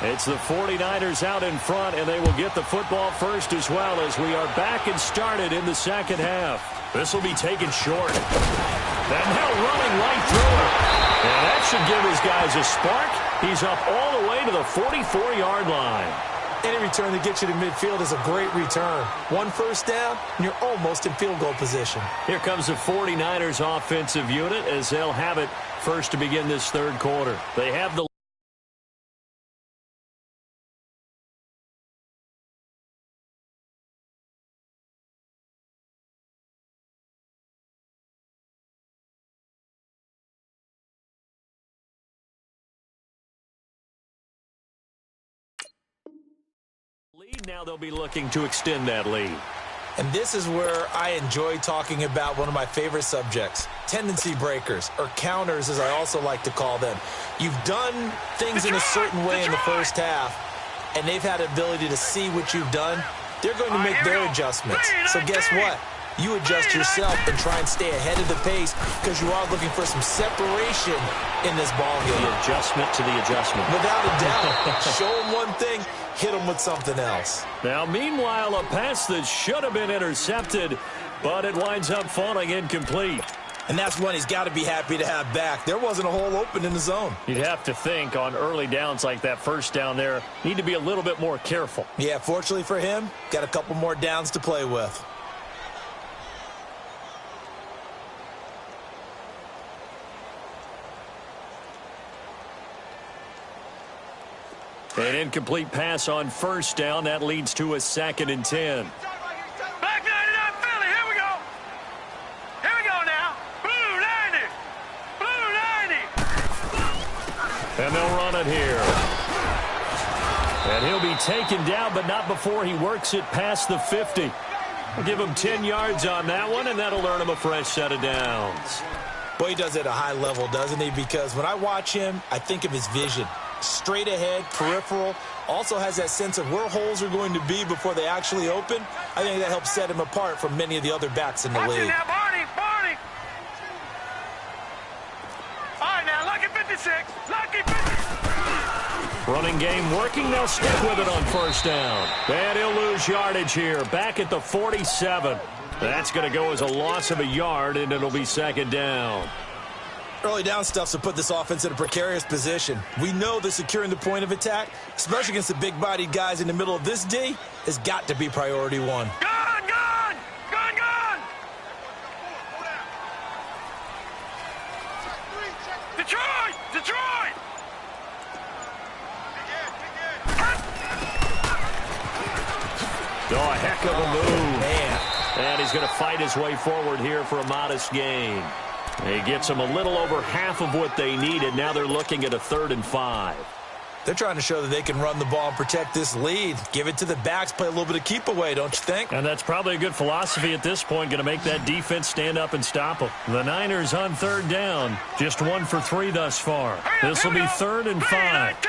It's the 49ers out in front, and they will get the football first as well as we are back and started in the second half. This will be taken short. And now running right through it. And that should give his guys a spark. He's up all the way to the 44-yard line. Any return that gets you to midfield is a great return. One first down, and you're almost in field goal position. Here comes the 49ers offensive unit as they'll have it first to begin this third quarter. They have the lead. Now they'll be looking to extend that lead. And this is where I enjoy talking about one of my favorite subjects, tendency breakers, or counters as I also like to call them. You've done things in a certain way in the first half, and they've had the ability to see what you've done. They're going to make their adjustments. So guess what? You adjust yourself and try and stay ahead of the pace because you are looking for some separation in this ball game. The adjustment to the adjustment. Without a doubt. Show them one thing, hit them with something else. Now, meanwhile, a pass that should have been intercepted, but it winds up falling incomplete. And that's one he's got to be happy to have back. There wasn't a hole open in the zone. You'd have to think on early downs like that first down there, need to be a little bit more careful. Yeah, fortunately for him, got a couple more downs to play with. An incomplete pass on first down. That leads to a 2nd and 10. Black 99 Philly, here we go. Here we go now. Blue 90. Blue 90. And they'll run it here. And he'll be taken down, but not before he works it past the 50. I'll give him 10 yards on that one, and that'll earn him a fresh set of downs. Boy, he does it at a high level, doesn't he? Because when I watch him, I think of his vision. Straight ahead, peripheral, also has that sense of where holes are going to be before they actually open. I think that helps set him apart from many of the other backs in the league. Now, Barney. All right, now, lucky 56. Lucky 56. Running game working. They'll stick with it on first down. And he'll lose yardage here. Back at the 47. That's going to go as a loss of a yard, and it'll be 2nd down. Early down stuff to put this offense in a precarious position. We know that securing the point of attack, especially against the big-bodied guys in the middle of this D, has got to be priority one. Gone! Detroit! Oh, a heck of a move. Man. And he's going to fight his way forward here for a modest gain. He gets them a little over half of what they needed. Now they're looking at a 3rd and 5. They're trying to show that they can run the ball and protect this lead. Give it to the backs, play a little bit of keep away, don't you think? And that's probably a good philosophy at this point, going to make that defense stand up and stop them. The Niners on 3rd down, just 1 for 3 thus far. This will be 3rd and 5. 3-19.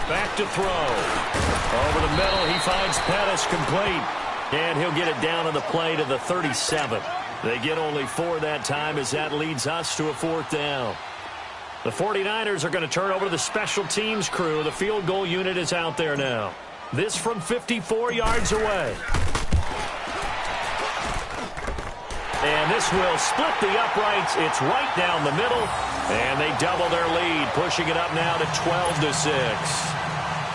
Back to throw. Over the middle, he finds Pettis complete. And he'll get it down on the play to the 37. They get only 4 that time as that leads us to a 4th down. The 49ers are going to turn over to the special teams crew. The field goal unit is out there now. This from 54 yards away. And this will split the uprights. It's right down the middle. And they double their lead, pushing it up now to 12-6.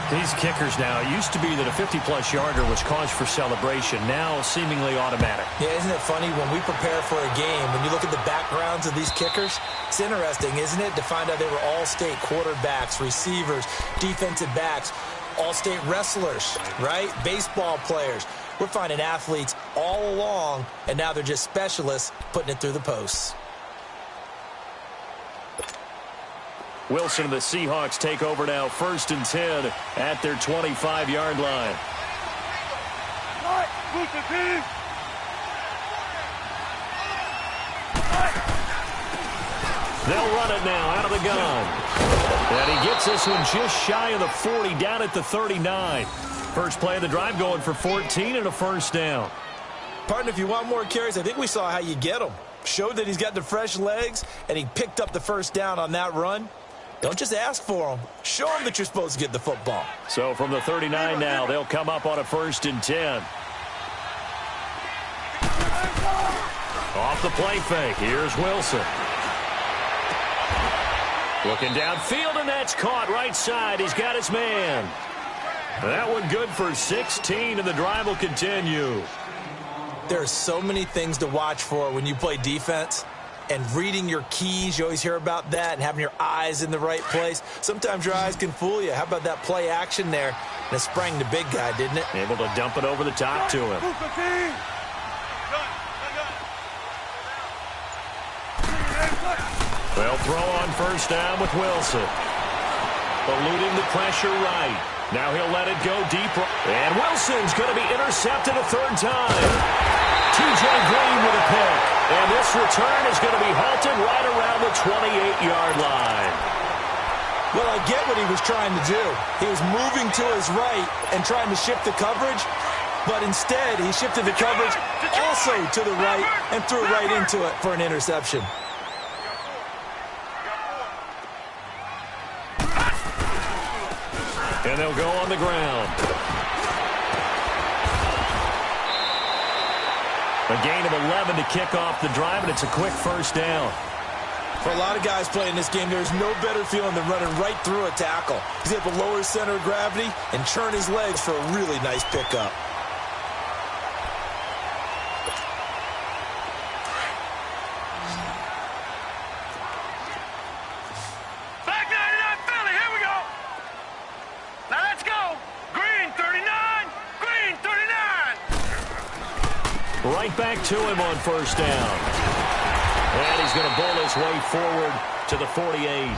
These kickers now, it used to be that a 50-plus yarder was cause for celebration. Now seemingly automatic. Yeah, isn't it funny when we prepare for a game, when you look at the backgrounds of these kickers, it's interesting, isn't it, to find out they were all-state quarterbacks, receivers, defensive backs, all-state wrestlers, right? Baseball players. We're finding athletes all along, and now they're just specialists putting it through the posts. Wilson and the Seahawks take over now, 1st and 10 at their 25-yard line. They'll run it now out of the gun. And he gets this one just shy of the 40, down at the 39. First play of the drive going for 14 and a 1st down. Partner, if you want more carries, I think we saw how you get them. Showed that he's got the fresh legs, and he picked up the first down on that run. Don't just ask for them. Show them that you're supposed to get the football. So from the 39 now, they'll come up on a 1st and 10. Off the play fake. Here's Wilson. Looking downfield, and that's caught right side. He's got his man. That one good for 16, and the drive will continue. There are so many things to watch for when you play defense. And reading your keys, you always hear about that, and having your eyes in the right place. Sometimes your eyes can fool you. How about that play action there? And it sprang the big guy, didn't it? Able to dump it over the top to him. They'll throw on 1st down with Wilson. Eluding the pressure right. Now he'll let it go deep. And Wilson's going to be intercepted a 3rd time. T.J. Green with a pick. And this return is going to be halted right around the 28-yard line. Well, I get what he was trying to do. He was moving to his right and trying to shift the coverage. But instead, he shifted the coverage also to the right and threw right into it for an interception. And they'll go on the ground. A gain of 11 to kick off the drive, and it's a quick 1st down. For a lot of guys playing this game, there's no better feeling than running right through a tackle. He's able to lower his center of gravity and churn his legs for a really nice pickup. Back 99 Philly, here we go. Now let's go. Green 39, Green 39. Right back to him on 1st down. And he's going to bowl his way forward to the 48.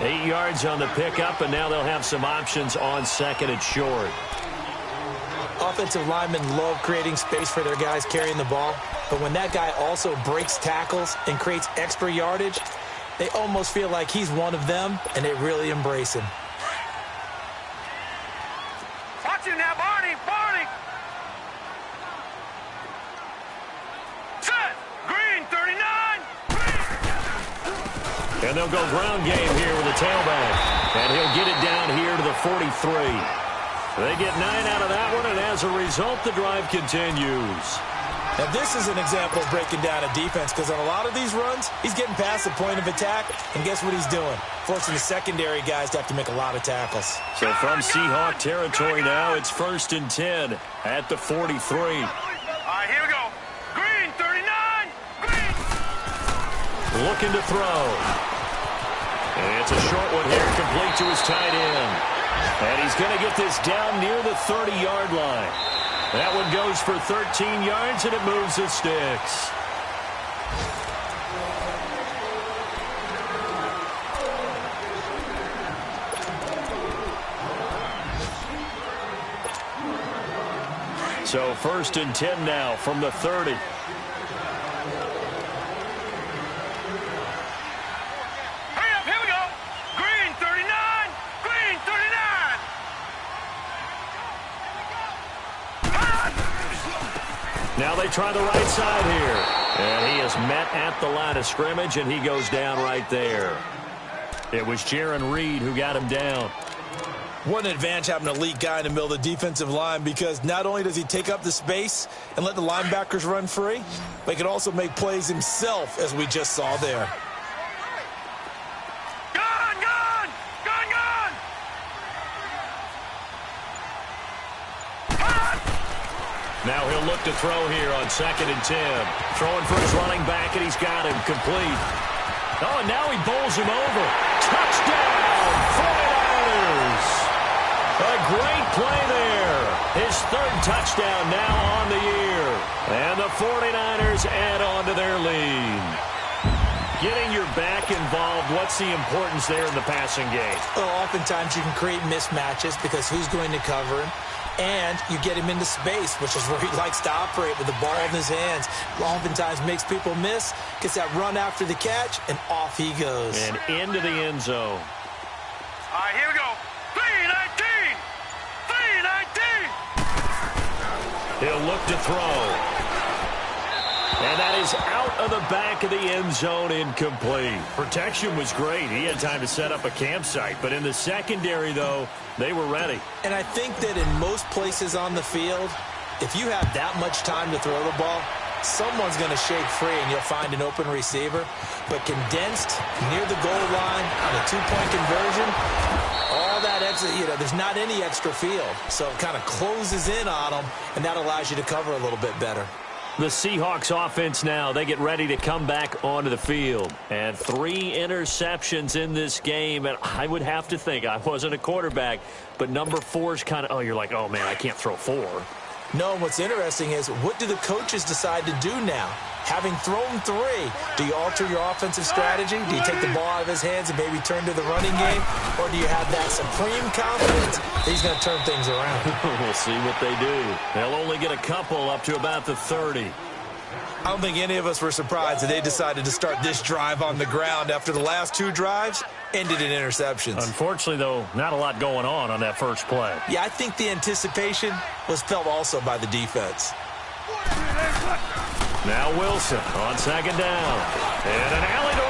8 yards on the pickup, and now they'll have some options on 2nd and short. Offensive linemen love creating space for their guys carrying the ball, but when that guy also breaks tackles and creates extra yardage, they almost feel like he's one of them, and they really embrace him. Watch him now, Barney, Barney. Set, Green 39. And they'll go ground game here with the tailback. And he'll get it down here to the 43. They get 9 out of that one, and as a result, the drive continues. Now, this is an example of breaking down a defense, because on a lot of these runs, he's getting past the point of attack, and guess what he's doing? Forcing the secondary guys to have to make a lot of tackles. So from Seahawk territory now, it's 1st and 10 at the 43. All right, here we go. Green 39, Green. Looking to throw. And it's a short one here, complete to his tight end. And he's going to get this down near the 30-yard line. That one goes for 13 yards, and it moves the sticks. So 1st and 10 now from the 30. Hurry up, here we go. Green 39, Green 39. Now they try the right side here. And he is met at the line of scrimmage, and he goes down right there. It was Jaron Reed who got him down. What an advantage having an elite guy in the middle of the defensive line, because not only does he take up the space and let the linebackers run free, but he can also make plays himself, as we just saw there. Gun, gun, gun, gun. Now he'll look to throw here on 2nd and 10. Throwing for his running back, and he's got him complete. Oh, and now he bowls him over. Touchdown, 49ers. A great play there. His 3rd touchdown now on the year. And the 49ers add on to their lead. Getting your back involved, what's the importance there in the passing game? Well, oftentimes you can create mismatches because who's going to cover him? And you get him into space, which is where he likes to operate with the ball in his hands. Oftentimes makes people miss, gets that run after the catch, and off he goes. And into the end zone. All right, here we go. 319, 319. He'll look to throw. And that is out of the back of the end zone, incomplete. Protection was great. He had time to set up a campsite. But in the secondary, though, they were ready. And I think that in most places on the field, if you have that much time to throw the ball, someone's going to shake free and you'll find an open receiver. But condensed near the goal line on a two-point conversion, all that extra, there's not any extra field. So it kind of closes in on them, and that allows you to cover a little bit better. The Seahawks offense now, they get ready to come back onto the field. And 3 interceptions in this game. And I would have to think, I wasn't a quarterback, but number 4 is kind of, you're like, oh, man, I can't throw 4. No, what's interesting is, what do the coaches decide to do now? Having thrown 3, do you alter your offensive strategy? Do you take the ball out of his hands and maybe turn to the running game? Or do you have that supreme confidence that he's going to turn things around? We'll see what they do. They'll only get a couple up to about the 30. I don't think any of us were surprised that they decided to start this drive on the ground after the last 2 drives ended in interceptions. Unfortunately, though, not a lot going on that first play. Yeah, I think the anticipation was felt also by the defense. Now Wilson on second down. And an alley to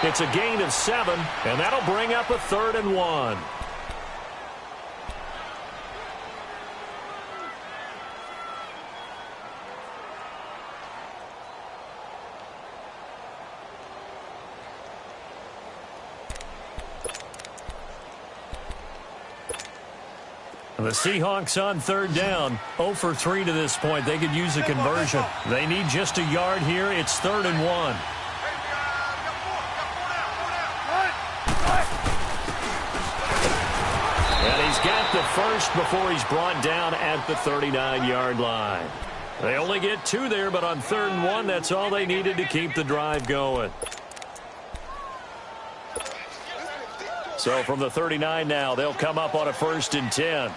run. It's a gain of 7, and that'll bring up a 3rd and 1. The Seahawks on 3rd down, 0 for 3 to this point. They could use a conversion. They need just a yard here. It's 3rd and 1. And he's got the first before he's brought down at the 39-yard line. They only get 2 there, but on 3rd and 1, that's all they needed to keep the drive going. So from the 39 now, they'll come up on a 1st and 10.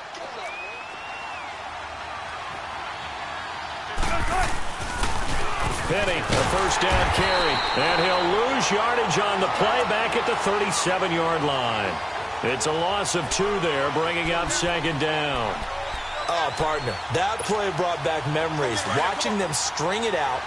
Penny, a first down carry, and he'll lose yardage on the play back at the 37-yard line. It's a loss of 2 there, bringing up 2nd down. Oh, partner, that play brought back memories. Watching them string it out,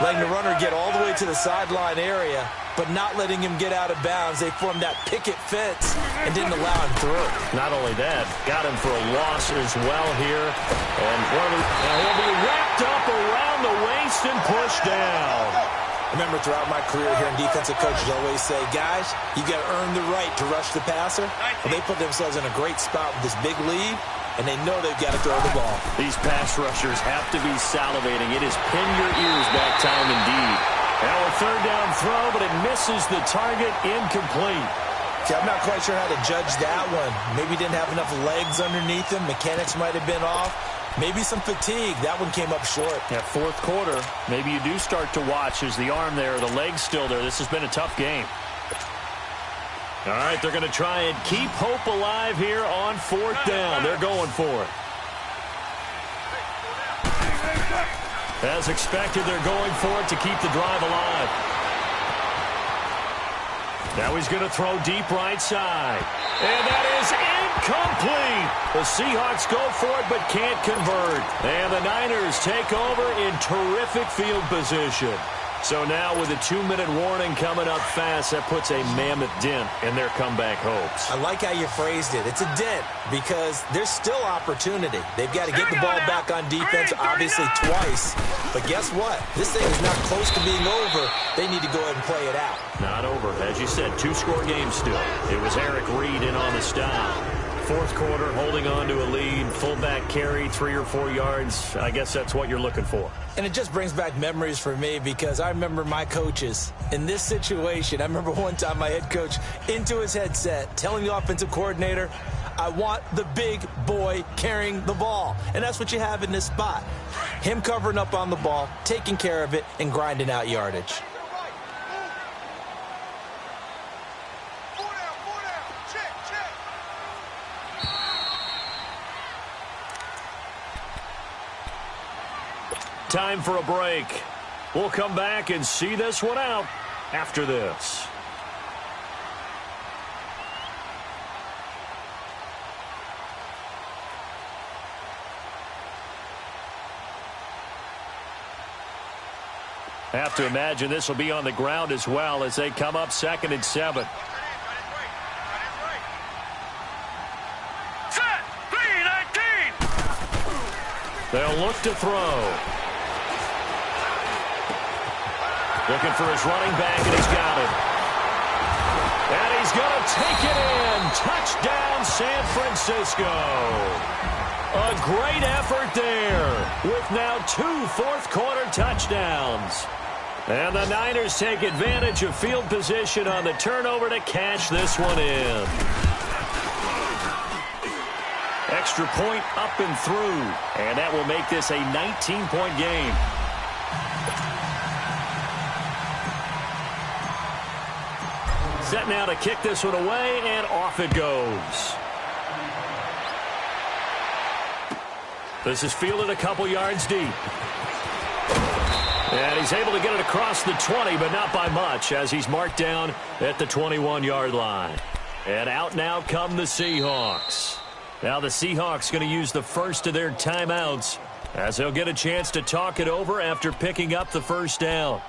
letting the runner get all the way to the sideline area, but not letting him get out of bounds. They formed that picket fence and didn't allow him through. Not only that, got him for a loss as well here. And he'll be wrapped up around the waist and pushed down. I remember throughout my career here in defensive coaches always say, guys, you got to earn the right to rush the passer. Well, they put themselves in a great spot with this big lead, and they know they've got to throw the ball. These pass rushers have to be salivating. It is pin your ears back time indeed. Now a 3rd down throw, but it misses the target, incomplete. See, I'm not quite sure how to judge that one. Maybe didn't have enough legs underneath him. Mechanics might have been off. Maybe some fatigue. That one came up short. Yeah, 4th quarter, maybe you do start to watch as the arm there, the leg's still there. This has been a tough game. All right, they're going to try and keep hope alive here on 4th down. They're going for it. As expected, they're going for it to keep the drive alive. Now he's going to throw deep right side. And that is incomplete. The Seahawks go for it but can't convert. And the Niners take over in terrific field position. So now with a 2-minute warning coming up fast, that puts a mammoth dent in their comeback hopes. I like how you phrased it. It's a dent because there's still opportunity. They've got to get the ball back on defense, obviously twice. But guess what? This thing is not close to being over. They need to go ahead and play it out. Not over. As you said, 2-score game still. It was Eric Reed in on the stop. 4th quarter, holding on to a lead. Fullback carry, 3 or 4 yards. I guess that's what you're looking for. And it just brings back memories for me because I remember my coaches in this situation. I remember one time my head coach into his headset telling the offensive coordinator, I want the big boy carrying the ball. And that's what you have in this spot. Him covering up on the ball, taking care of it, and grinding out yardage. Time for a break. We'll come back and see this one out after this. Have to imagine this will be on the ground as well as they come up 2nd and 7. Set. 3-19. They'll look to throw. Looking for his running back, and he's got it. And he's going to take it in. Touchdown, San Francisco. A great effort there with now 2 fourth-quarter touchdowns. And the Niners take advantage of field position on the turnover to cash this one in. Extra point up and through. And that will make this a 19-point game. Set now to kick this one away, and off it goes. This is fielded a couple yards deep. And he's able to get it across the 20, but not by much, as he's marked down at the 21-yard line. And out now come the Seahawks. Now the Seahawks going to use the first of their timeouts, as they'll get a chance to talk it over after picking up the first down.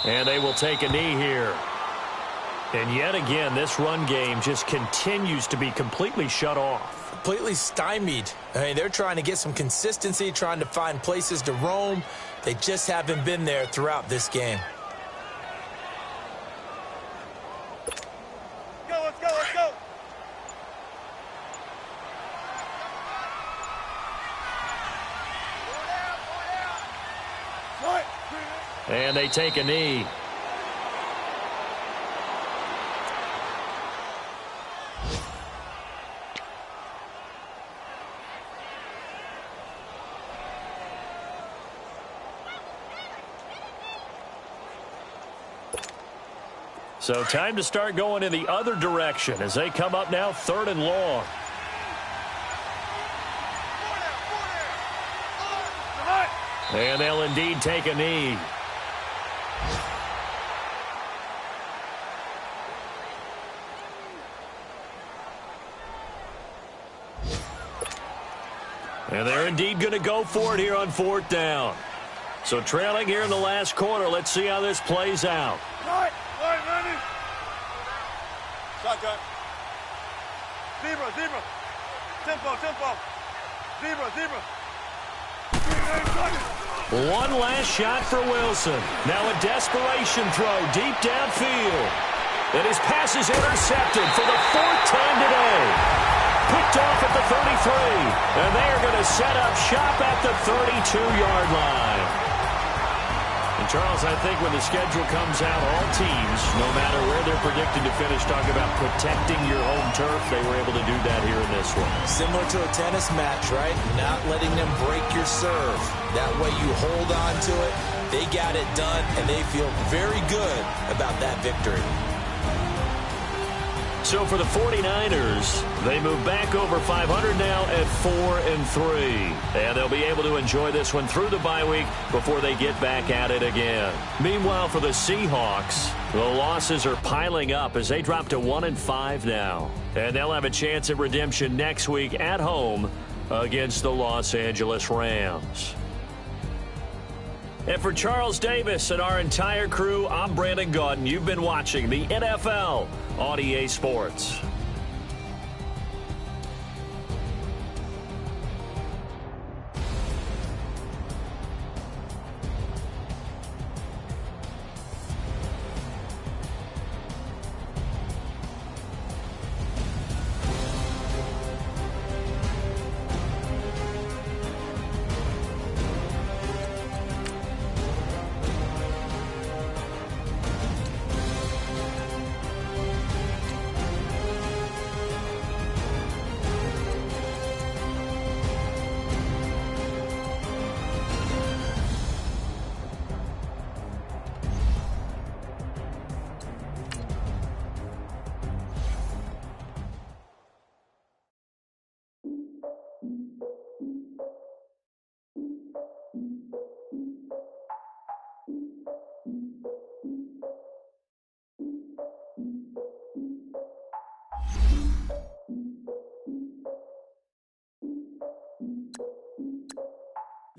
And they will take a knee here. And yet again, this run game just continues to be completely shut off. Completely stymied. I mean, they're trying to get some consistency, trying to find places to roam. They just haven't been there throughout this game. Let's go. And they take a knee. So time to start going in the other direction as they come up now 3rd and long. And they'll indeed take a knee. And they're indeed going to go for it here on 4th down. So trailing here in the last quarter. Let's see how this plays out. Right, Manny. Shotgun. Zebra. Tempo. Zebra. One last shot for Wilson. Now a desperation throw deep downfield. And his pass is intercepted for the 4th time today. Picked off at the 33. And they are going to set up shop at the 32-yard line. And, Charles, I think when the schedule comes out, all teams, no matter where they're predicted to finish, talk about protecting your home turf. They were able to do that here in this one. Similar to a tennis match, right? Not letting them break your serve. That way you hold on to it. They got it done, and they feel very good about that victory. So for the 49ers, they move back over 500 now at 4-3. And they'll be able to enjoy this one through the bye week before they get back at it again. Meanwhile, for the Seahawks, the losses are piling up as they drop to 1-5 now. And they'll have a chance at redemption next week at home against the Los Angeles Rams. And for Charles Davis and our entire crew, I'm Brandon Gaudin. You've been watching the NFL on EA Sports.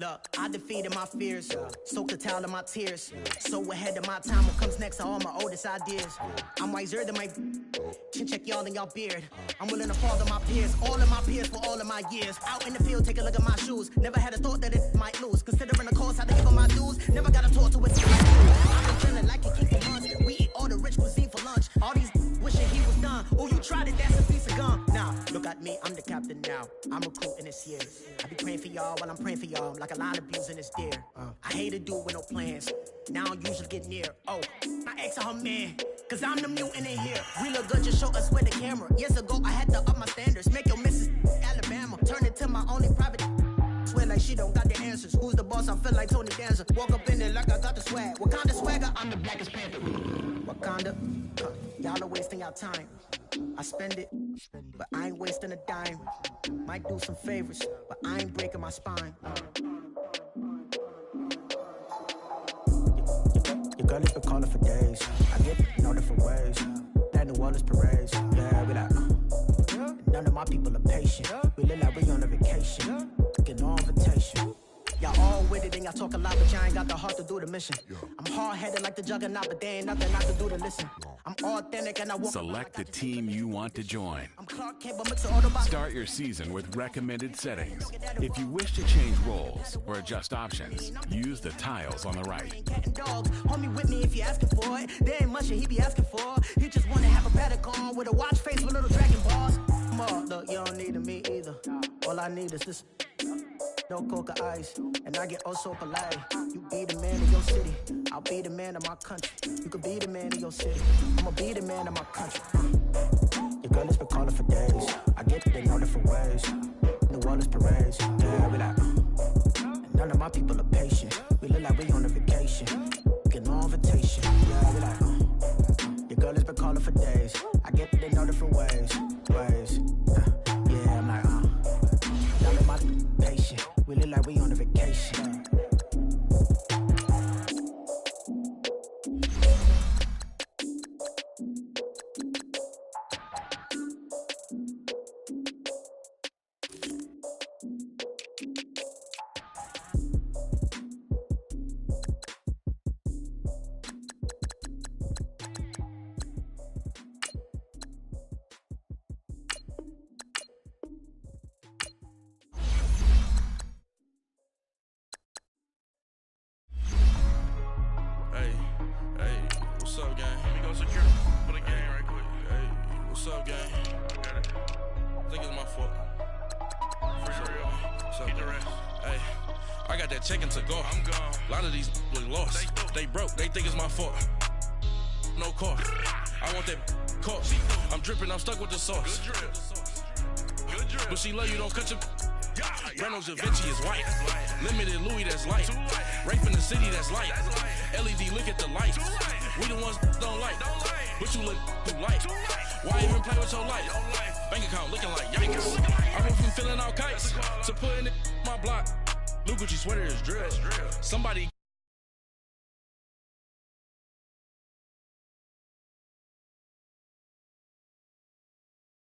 Look, I defeated my fears, soaked the towel in my tears. So ahead of my time, what comes next are all my oldest ideas. I'm wiser than my chin check y'all in y'all beard. I'm willing to fall to my peers, all of my peers for all of my years. Out in the field, take a look at my shoes. Never had a thought that it might lose. Considering the cost, I had to give them my dues. Never got a talk to it. I've been chilling like a king for months. We eat all the rich cuisine for lunch. All these wishing he was done. Oh, you tried it, that's a piece of gum. Now, look at me, I'm the captain now. I'm recruiting this year. I be praying for y'all while I'm praying for y'all. I'm like a line of bees in this deer. I hate to do it with no plans. Now I usually get near. Oh, my ex her man. Cause I'm the mutant in here. We look good, just show us where the camera. Years ago, I had to up my standards. Make your missus Alabama. Turn it to my only private. Swear like she don't got the answers. Who's the boss? I feel like Tony Danza. Walk up in there like I got the swag. What kind of swagger? I'm the blackest panther. Wakanda. Y'all are wasting your time. I spend it, but I ain't wasting a dime. Might do some favors, but I ain't breaking my spine. Your girl has been calling for days. I get no different ways. That New Orleans parades. Yeah, we like. None of my people are patient. We look like we on a vacation. Get no invitation. Y'all all with it and y'all talk a lot, but y'all ain't got the heart to do the mission. I'm hard-headed like the juggernaut, but there ain't nothing I can do to listen. I'm authentic and I walk. Select the team you want to join. I'm Clark Kent, but mix of Autobots. Start your season with recommended settings. If you wish to change roles or adjust options, use the tiles on the right. Cat and dogs, homie with me if you're asking for it. There ain't much that he be asking for. He just wanna have a paddock on with a watch face with little dragon balls. Look, you don't need me either. All I need is this. No coca ice, and I get oh so polite. You be the man of your city, I'll be the man of my country. You could be the man of your city, I'ma be the man of my country. Your girl has been calling for days. I get it, they know different ways. New Orleans parades, yeah, we like. None of my people are patient. We look like we on a vacation. Get no invitation, yeah, we like. Your girl has been calling for days. I get it, they know different ways. Yeah, I'm like, none of my patient. We look like we on a vacation. What's up, gang? Let me go secure for the game right quick. Hey, what's up, gang? I got it. I think it's my fault. For real. What's up, get the rest. Hey, I got that chicken to go. I'm gone. A lot of these look lost. They broke. They think it's my fault. No cost. I want that cost. I'm dripping. I'm stuck with the sauce. Good drip. Good drip. But she love you. Don't cut your. Reynolds Da Vinci is white. Limited Louis, that's light. Rape in the city, that's light. LED, look at the lights. We the ones don't like. But you look too light. Why even play with your life? Bank account looking like yikes. I went from filling out kites to putting it in my block. New Gucci sweater is drip. Somebody